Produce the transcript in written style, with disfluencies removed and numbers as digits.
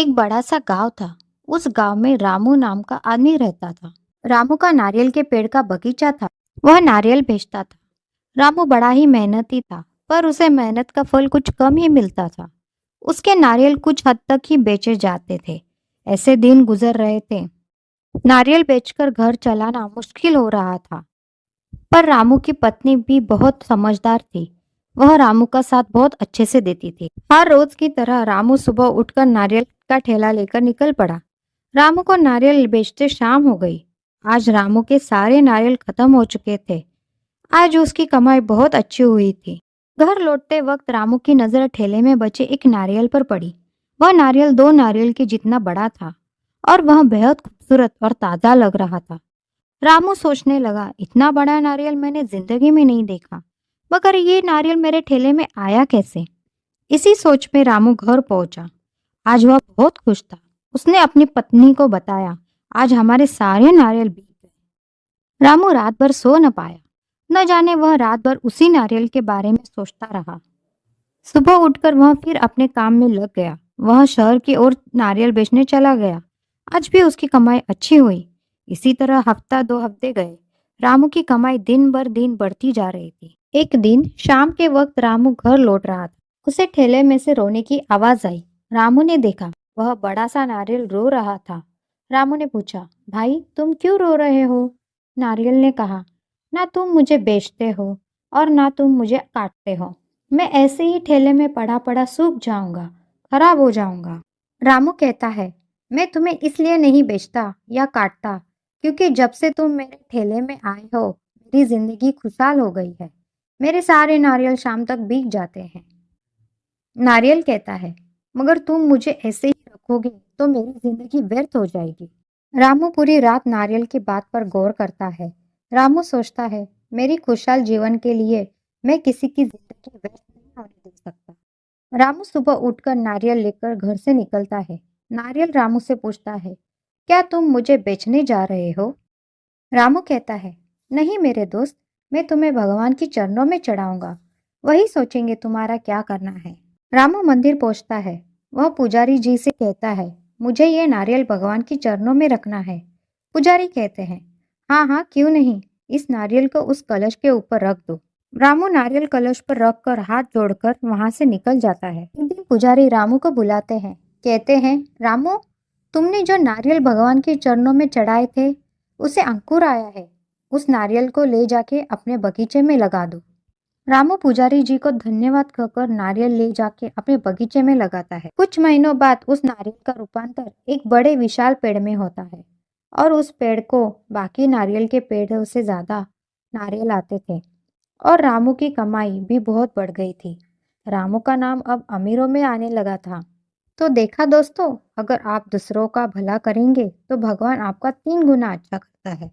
एक बड़ा सा गांव था। उस गांव में रामू नाम का आदमी रहता था। रामू का नारियल के पेड़ का बगीचा था। वह नारियल बेचता था। रामू बड़ा ही मेहनती था, पर उसे मेहनत का फल कुछ कम ही मिलता था। उसके नारियल कुछ हद तक ही बेचे जाते थे। ऐसे दिन गुजर रहे थे। नारियल बेचकर घर चलाना मुश्किल हो रहा था। पर रामू की पत्नी भी बहुत समझदार थी। वह रामू का साथ बहुत अच्छे से देती थी। हर रोज की तरह रामू सुबह उठकर नारियल का ठेला लेकर निकल पड़ा। रामू को नारियल बेचते शाम हो गई। आज रामू के सारे नारियल खत्म हो चुके थे। आज उसकी कमाई बहुत अच्छी हुई थी। घर लौटते वक्त रामू की नजर ठेले में बचे एक नारियल पर पड़ी। वह नारियल दो नारियल के जितना बड़ा था और वह बेहद खूबसूरत और ताजा लग रहा था। रामू सोचने लगा, इतना बड़ा नारियल मैंने जिंदगी में नहीं देखा, मगर ये नारियल मेरे ठेले में आया कैसे। इसी सोच में रामू घर पहुंचा। आज वह बहुत खुश था। उसने अपनी पत्नी को बताया, आज हमारे सारे नारियल बिक गए। रामू रात भर सो न पाया। न जाने वह रात भर उसी नारियल के बारे में सोचता रहा। सुबह उठकर वह फिर अपने काम में लग गया। वह शहर की ओर नारियल बेचने चला गया। आज भी उसकी कमाई अच्छी हुई। इसी तरह हफ्ता दो हफ्ते गए। रामू की कमाई दिन भर दिन बढ़ती जा रही थी। एक दिन शाम के वक्त रामू घर लौट रहा था। उसे ठेले में से रोने की आवाज आई। रामू ने देखा, वह बड़ा सा नारियल रो रहा था। रामू ने पूछा, भाई तुम क्यों रो रहे हो? नारियल ने कहा, ना तुम मुझे बेचते हो और ना तुम मुझे काटते हो। मैं ऐसे ही ठेले में पड़ा पड़ा सूख जाऊंगा, खराब हो जाऊंगा। रामू कहता है, मैं तुम्हें इसलिए नहीं बेचता या काटता क्योंकि जब से तुम मेरे ठेले में आए हो मेरी जिंदगी खुशहाल हो गई है। मेरे सारे नारियल शाम तक बिक जाते हैं। नारियल कहता है, मगर तुम मुझे ऐसे ही रखोगे तो मेरी जिंदगी व्यर्थ हो जाएगी। रामू पूरी रात नारियल की बात पर गौर करता है। रामू सोचता है, मेरी खुशहाल जीवन के लिए मैं किसी की जिंदगी व्यर्थ नहीं होने दे सकता। रामू सुबह उठकर नारियल लेकर घर से निकलता है। नारियल रामू से पूछता है, क्या तुम मुझे बेचने जा रहे हो? रामू कहता है, नहीं मेरे दोस्त, मैं तुम्हें भगवान की चरणों में चढ़ाऊंगा। वही सोचेंगे तुम्हारा क्या करना है। रामू मंदिर पहुंचता है। वह पुजारी जी से कहता है, मुझे ये नारियल भगवान की चरणों में रखना है। पुजारी कहते हैं, हाँ हाँ क्यों नहीं, इस नारियल को उस कलश के ऊपर रख दो। रामू नारियल कलश पर रखकर हाथ जोड़कर वहां से निकल जाता है। एक दिन पुजारी रामू को बुलाते हैं। कहते हैं, रामू, तुमने जो नारियल भगवान के चरणों में चढ़ाए थे उसे अंकुर आया है। उस नारियल को ले जाके अपने बगीचे में लगा दो। रामू पुजारी जी को धन्यवाद कहकर नारियल ले जाके अपने बगीचे में लगाता है। कुछ महीनों बाद उस नारियल का रूपांतर एक बड़े विशाल पेड़ में होता है और उस पेड़ को बाकी नारियल के पेड़ों से ज्यादा नारियल आते थे और रामू की कमाई भी बहुत बढ़ गई थी। रामू का नाम अब अमीरों में आने लगा था। तो देखा दोस्तों, अगर आप दूसरों का भला करेंगे तो भगवान आपका 3 गुना अच्छा करता है।